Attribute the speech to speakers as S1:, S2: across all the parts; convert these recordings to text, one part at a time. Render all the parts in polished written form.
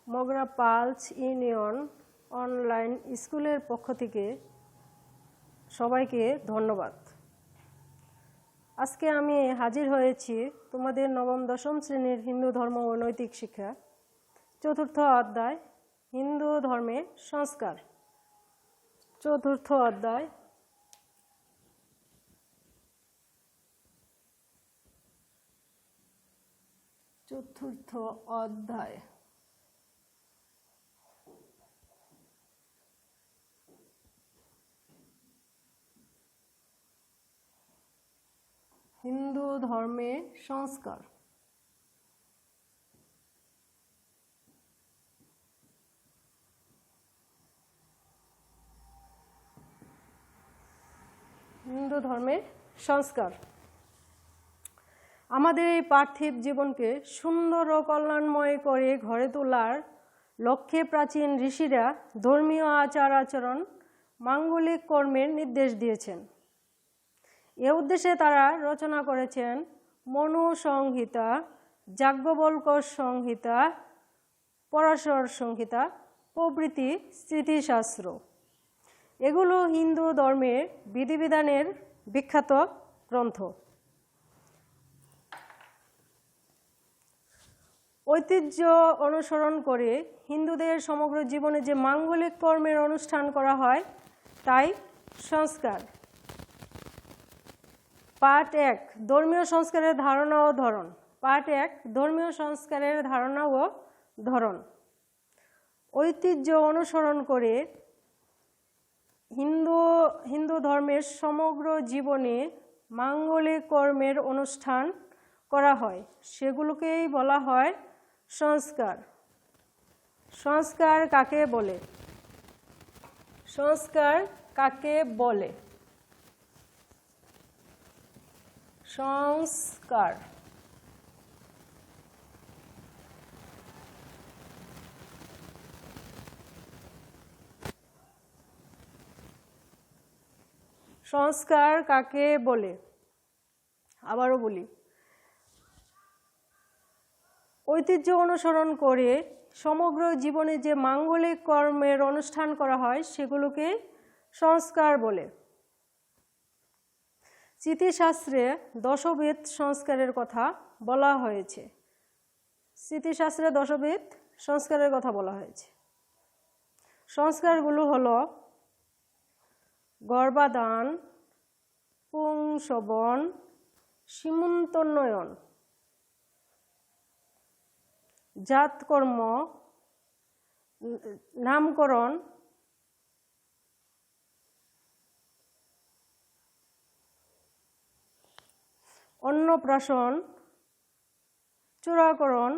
S1: Mogra pulse union online স্কুলের পক্ষ থেকে সবাইকে ধন্যবাদ। আজকে আমি হাজির হয়েছি তোমাদের নবম দশম শ্রেণীর হিন্দু ধর্ম ও নৈতিক শিক্ষা চতুর্থ অধ্যায় হিন্দু ধর্মের সংস্কার। চতুর্থ অধ্যায় হিন্দু ধর্মের সংস্কার। হিন্দু ধর্মের সংস্কার। আমাদের এই পার্থিব জীবনকে সুন্দর ও কল্যাণময় করে গড়ে তোলার লক্ষ্যে প্রাচীন ঋষিরা ধর্মীয় আচার আচরণ মাঙ্গলিক কর্মের নির্দেশ দিয়েছেন। এ উদ্দেশ্যে তারা রচনা করেছেন মনু সংহিতা, যাজ্ঞবল্ক্য সংহিতা, পরাশর সংহিতা প্রভৃতি স্মৃতিশাস্ত্র। এগুলো হিন্দু ধর্মের বিধিবিধানের বিখ্যাত গ্রন্থ। ঐতিহ্য অনুসরণ করে হিন্দুদের সমগ্র জীবনে যে মাঙ্গলিক কর্মের অনুষ্ঠান করা হয় তাই সংস্কার। পার্ট 1 ধর্মীয় সংস্কারের ধারণা ও ধরন। পার্ট 1 ধর্মীয় সংস্কারের ধারণা ও ধরন। ঐতিহ্য অনুসরণ করে হিন্দু ধর্মের সমগ্র জীবনে মাঙ্গলিক কর্মের অনুষ্ঠান করা হয়, সেগুলোকেই বলা হয় সংস্কার। সংস্কার কাকে বলে? সংস্কার কাকে বলে? সংস্কার সংস্কার কাকে বলে? আবারও বলি, ঐতিহ্য অনুসরণ করে সমগ্র জীবনে যে মাঙ্গলিক কর্মের অনুষ্ঠান করা হয় সেগুলোকে সংস্কার বলে। স্মৃতিশাস্ত্রে দশবিধ সংস্কারের কথা বলা হয়েছে। স্মৃতিশাস্ত্রে দশবিধ সংস্কারের কথা বলা হয়েছে। সংস্কারগুলো হলো গর্ভাধান, পুংসবন, সীমন্তোন্নয়ন, জাতকর্ম, নামকরণ, অন্নপ্রাশন, চূড়াকরণ,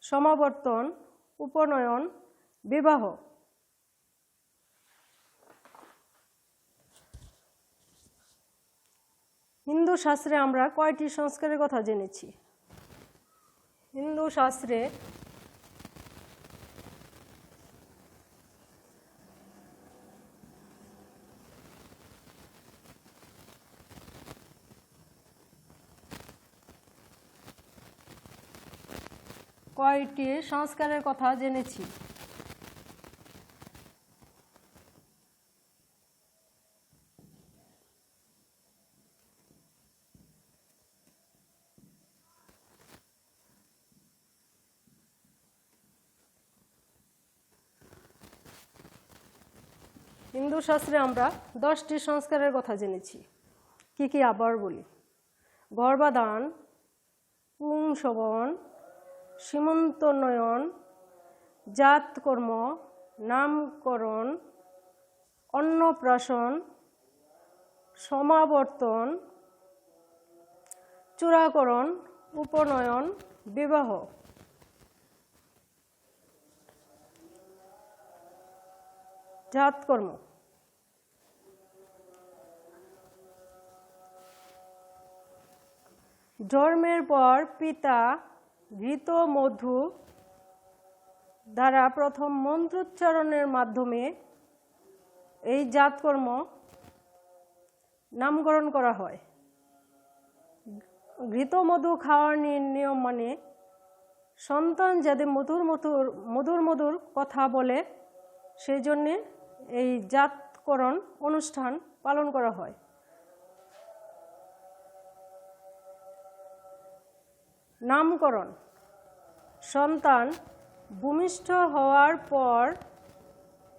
S1: সমাবর্তন, উপনয়ন, বিবাহ। হিন্দু শাস্ত্রে আমরা কয়টি সংস্কারের কথা জেনেছি? হিন্দু শাস্ত্রে কয়টি সংস্কারের কথা জেনেছি? হিন্দু শাস্ত্রে আমরা 10টি সংস্কারের কথা জেনেছি। কি কি আবার বলি? গর্ভাধান, পুংসবন, সীমন্তোন্নয়ন, জাতকর্ম, নামকরণ, অন্নপ্রাশন, সমাবর্তন, চূড়াকরণ, উপনয়ন, বিবাহ। জাতকর্ম জন্মের পর পিতা ঘৃত মধু দ্বারা প্রথম মন্ত্রোচ্চারণের মাধ্যমে এই জাতকর্ম নামকরণ করা হয়। ঘৃত মধু খাওয়ার নিয়ম মানে সন্তান যাতে মধুর মধুর কথা বলে সেই জন্যে এই জাতকরণ অনুষ্ঠান পালন করা হয়। নামকরণ, সন্তান ভূমিষ্ঠ হওয়ার পর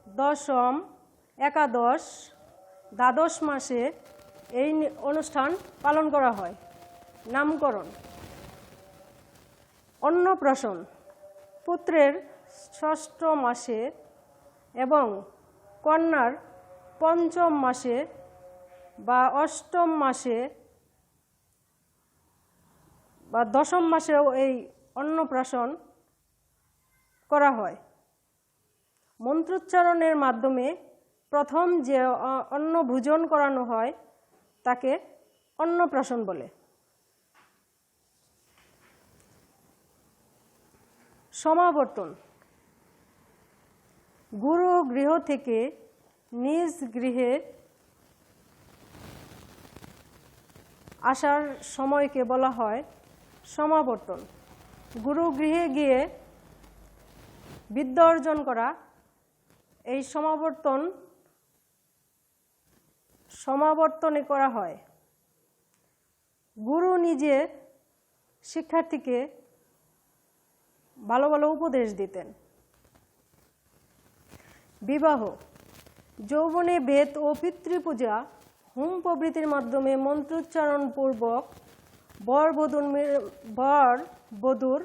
S1: দশম, একাদশ, দ্বাদশ মাসে এই অনুষ্ঠান পালন করা হয়। নামকরণ। অন্নপ্রাশন, পুত্রের ষষ্ঠ মাসে এবং কন্যার পঞ্চম মাসে বা অষ্টম মাসে বা দশম মাসেও এই অন্নপ্রাশন করা হয়। মন্ত্রোচ্চারণের মাধ্যমে প্রথম যে অন্ন ভোজন করানো হয় তাকে অন্নপ্রাশন বলে। সমাবর্তন, গুরু গৃহ থেকে নিজ গৃহে আসার সময়কে বলা হয় সমাবর্তন। গুরু গৃহে গিয়ে বিদ্যা অর্জন করা এই সমাবর্তনে করা হয়। গুরু নিজে শিক্ষার্থীকে ভালো ভালো উপদেশ দিতেন। বিবাহ, যৌবনে বেদ ও পিতৃপূজা, হোম প্রভৃতির মাধ্যমে মন্ত্রোচ্চারণ পূর্বক বর বধূর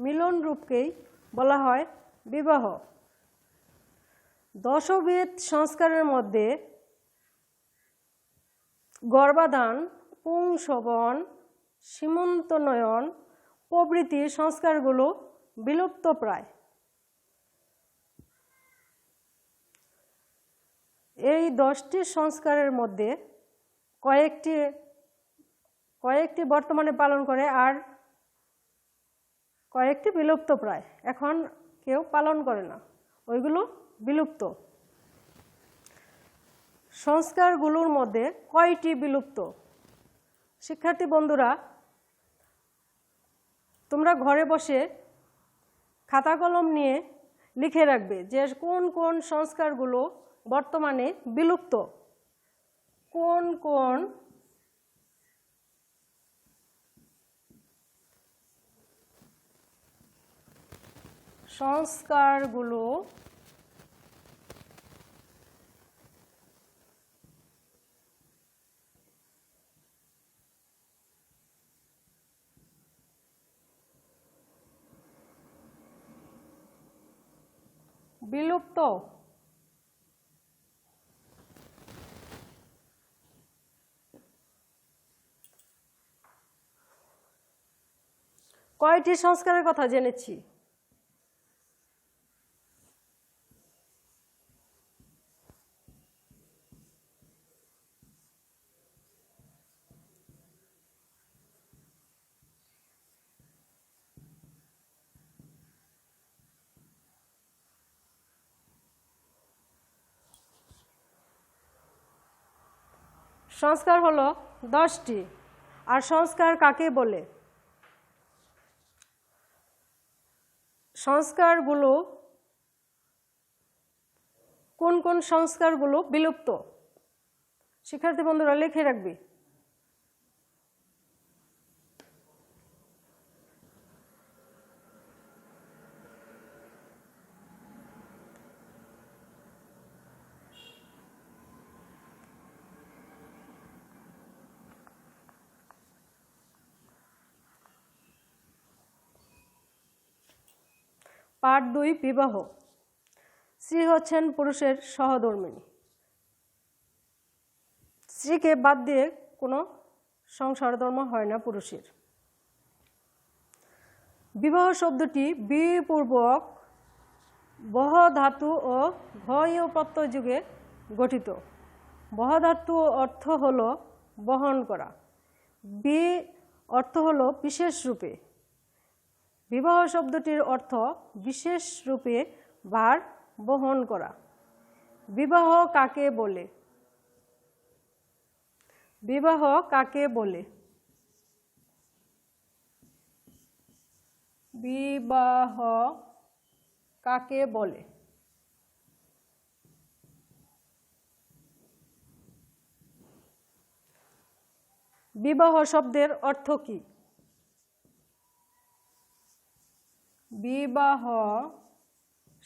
S1: মিলন রূপকেই বলা হয় বিবাহ। দশবিধ সংস্কারের মধ্যে গর্ভাধান, পুংসবন, সীমন্তোন্নয়ন প্রভৃতি সংস্কারগুলো বিলুপ্ত প্রায়। এই 10টি সংস্কারের মধ্যে কয়েকটি বর্তমানে পালন করে, আর কয়েকটি বিলুপ্ত প্রায়, এখন কেউ পালন করে না, ওইগুলো বিলুপ্ত। সংস্কারগুলোর মধ্যে কয়টি বিলুপ্ত? শিক্ষার্থী বন্ধুরা, তোমরা ঘরে বসে খাতা কলম নিয়ে লিখে রাখবে যে কোন কোন সংস্কারগুলো বর্তমানে বিলুপ্ত, কোন কোন সংস্কারগুলো বিলুপ্ত। কয়টি সংস্কারের কথা জেনেছি? সংস্কার হলো 10টি। আর সংস্কার কাকে বলে? সংস্কারগুলো, কোন কোন সংস্কারগুলো বিলুপ্ত? শিক্ষার্থী বন্ধুরা লিখে রাখবি। পার্ট 2, বিবাহ। স্ত্রী হচ্ছেন পুরুষের সহধর্মিণী। স্ত্রীকে বাদ দিয়ে কোনো সংসার ধর্ম হয় না পুরুষের। বিবাহ শব্দটি বিপূর্বক বহ ধাতু ও ভয় প্রত্যয় যুগে গঠিত। বহ ধাতু অর্থ হলো বহন করা, বি অর্থ হলো বিশেষ রূপে। বিবাহ শব্দটির অর্থ বিশেষ রূপে ভার বহন করা। বিবাহ কাকে বলে? বিবাহ কাকে বলে? বিবাহ কাকে বলে? বিবাহ শব্দের অর্থ কি? বিবাহ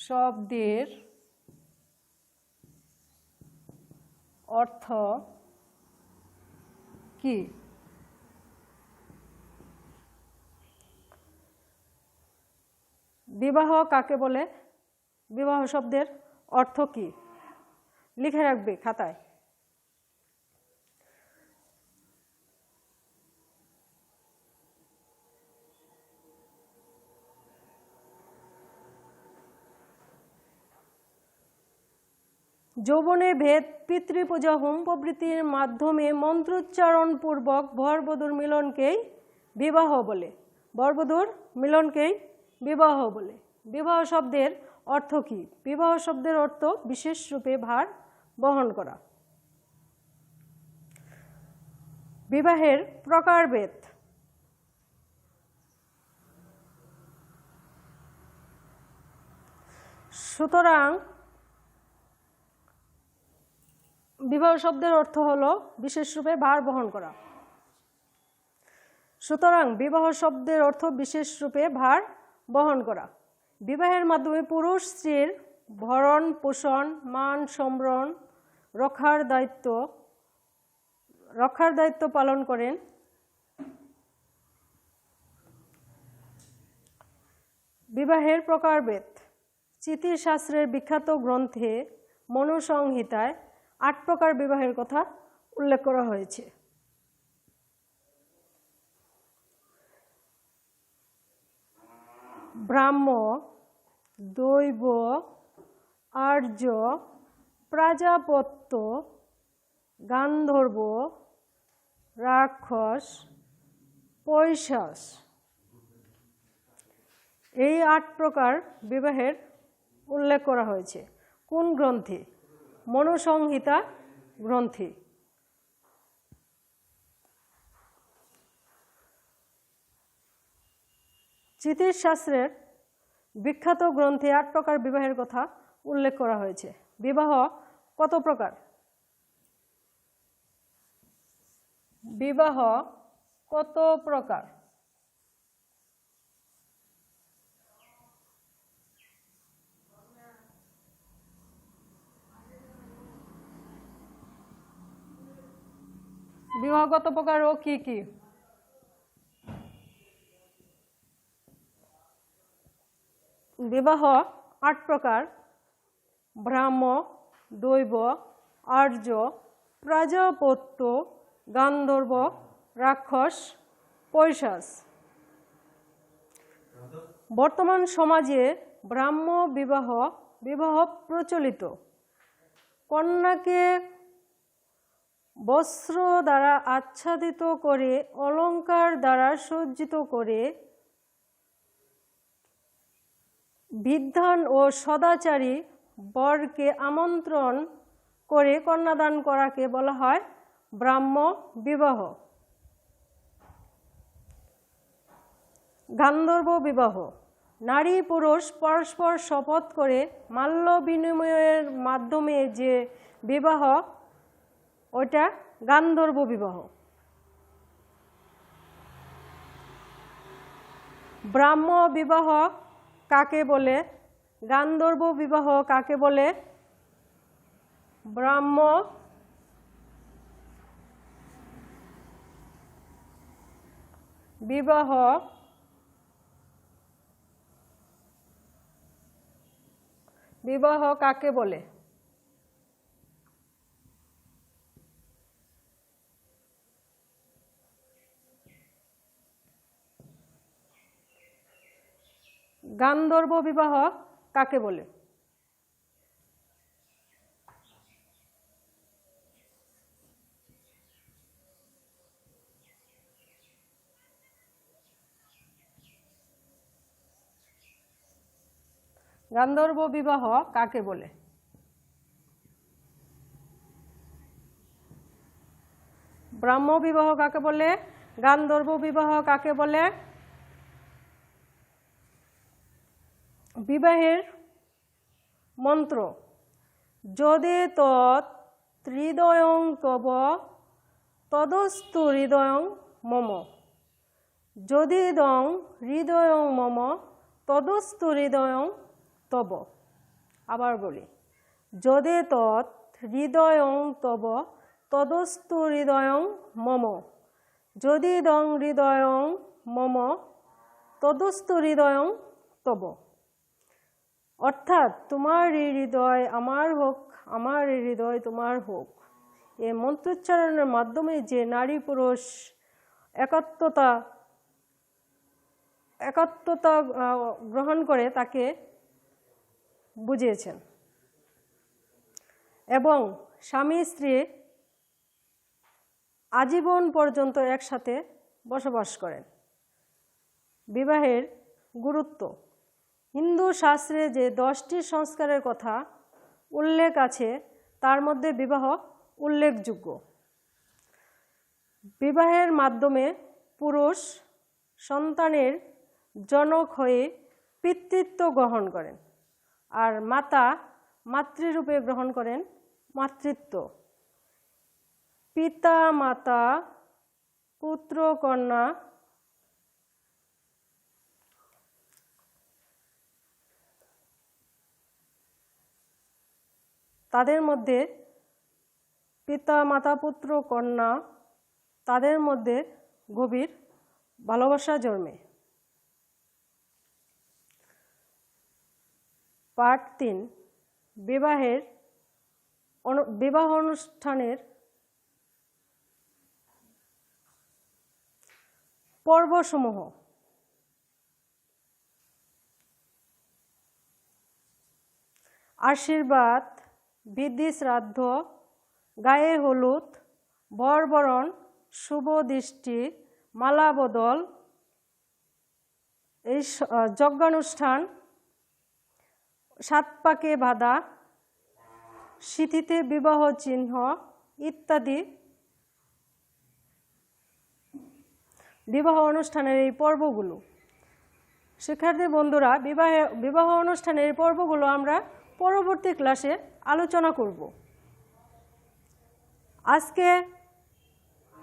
S1: শব্দের অর্থ কি? বিবাহ কাকে বলে? বিবাহ শব্দের অর্থ কি? লিখে রাখবে খাতায়। যৌবনে ভেদ, পিতৃপূজা, হোম প্রভৃতির মাধ্যমে মন্ত্রোচ্চারণ পূর্বক বর-বধূর মিলনকেই বিবাহ বলে। বর-বধূর মিলনকেই বিবাহ বলে। বিবাহ শব্দের অর্থ কি? বিবাহ শব্দের অর্থ বিশেষ রূপে ভার বহন করা। বিবাহের প্রকারভেদ। সুতরাং বিবাহ শব্দের অর্থ হলো বিশেষ রূপে ভার বহন করা। সুতরাং বিবাহ শব্দের অর্থ বিশেষ রূপে ভার বহন করা। বিবাহের মাধ্যমে পুরুষ স্ত্রীর ভরণ পোষণ, মান সম্মান রক্ষার দায়িত্ব পালন করেন। বিবাহের প্রকারভেদ। চিতিশাস্ত্রের বিখ্যাত গ্রন্থে মনুসংহিতায় 8 প্রকার বিবাহের কথা উল্লেখ করা হয়েছে। ব্রাহ্ম, দৈব, আর্য, প্রাজাপত্য, গান্ধর্ব, রাক্ষস, পৈশাচ, এই 8 প্রকার বিবাহের উল্লেখ করা হয়েছে। কোন গ্রন্থে? মনুসংহিতা গ্রন্থে। চিতিশাস্ত্রের বিখ্যাত গ্রন্থে 8 প্রকার বিবাহের কথা উল্লেখ করা হয়েছে। বিবাহ কত প্রকার? বিবাহ কত প্রকার? বিবাহ কত প্রকার ও কি কি? বিবাহ 8 প্রকার। ব্রাহ্ম, দৈব, আর্য, প্রাজাপত্য, গান্ধর্ব, রাক্ষস, পৈশাচ। বর্তমান সমাজে ব্রাহ্ম বিবাহ প্রচলিত। কন্যাকে বস্ত্র দ্বারা আচ্ছাদিত করে, অলঙ্কার দ্বারা সজ্জিত করে, বিদ্বান ও সদাচারী বরকে আমন্ত্রণ করে কন্যাদান করাকে বলা হয় ব্রাহ্ম বিবাহ। গান্ধর্ব বিবাহ। নারী পুরুষ পরস্পর শপথ করে মাল্য বিনিময়ের মাধ্যমে যে বিবাহ, ওটা গান্ধর্ব বিবাহ। ব্রাহ্ম বিবাহ কাকে বলে? গান্ধর্ব বিবাহ কাকে বলে? ব্রাহ্ম বিবাহ কাকে বলে? গান্ধর্ব বিবাহ কাকে বলে? গান্ধর্ব বিবাহ কাকে বলে? ব্রাহ্ম বিবাহ কাকে বলে? গান্ধর্ব বিবাহ কাকে বলে? বিবাহের মন্ত্র যদে তৎ হৃদয়ং তব তদস্তু হৃদয়ং মম, যদিদং হৃদয়ং মম তদস্তু হৃদয়ং তব। আবার বলি, যদে তৎ হৃদয়ং তব তদস্তু হৃদয়ং মম, যদিদং হৃদয়ং মম তদস্তু হৃদয়ং তব। অর্থাৎ তোমার এই হৃদয় আমার হোক, আমার এই হৃদয় তোমার হোক। এই মন্ত্রোচ্চারণের মাধ্যমে যে নারী পুরুষ একাত্মতা গ্রহণ করে তাকে বুঝিয়েছেন। এবং স্বামী স্ত্রী আজীবন পর্যন্ত একসাথে বসবাস করেন। বিবাহের গুরুত্ব, হিন্দু শাস্ত্রে যে 10টি সংস্কারের কথা উল্লেখ আছে তার মধ্যে বিবাহ উল্লেখযোগ্য। বিবাহের মাধ্যমে পুরুষ সন্তানের জনক হয়ে পিতৃত্ব গ্রহণ করেন, আর মাতা মাতৃরূপে গ্রহণ করেন মাতৃত্ব। পিতা মাতা পুত্র কন্যা তাদের মধ্যে পিতা মাতা পুত্র কন্যা তাদের মধ্যে গভীর ভালোবাসা জন্মে। পার্ট 3, বিবাহ অনুষ্ঠানের পর্বসমূহ। আশীর্বাদ, বিধি শ্রাদ্ধ, গায়ে হলুদ, বরবরণ, শুভ দৃষ্টি, মালা বদল, এই যজ্ঞানুষ্ঠান, 7 পাকে বাঁধা, সিঁথিতে বিবাহ চিহ্ন ইত্যাদি বিবাহ অনুষ্ঠানের এই পর্বগুলো। শিক্ষার্থী বন্ধুরা, বিবাহ অনুষ্ঠানের এই পর্বগুলো আমরা পরবর্তী ক্লাসে আলোচনা করব। আজকে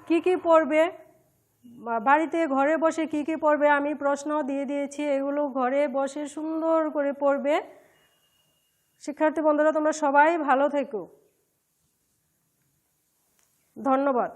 S1: কি পড়বে, বাড়িতে ঘরে বসে কি পড়বে আমি প্রশ্ন দিয়ে দিয়েছি, এগুলো ঘরে বসে সুন্দর করে পড়বে। শিক্ষার্থী বন্ধুরা, তোমরা সবাই ভালো থেকো। ধন্যবাদ।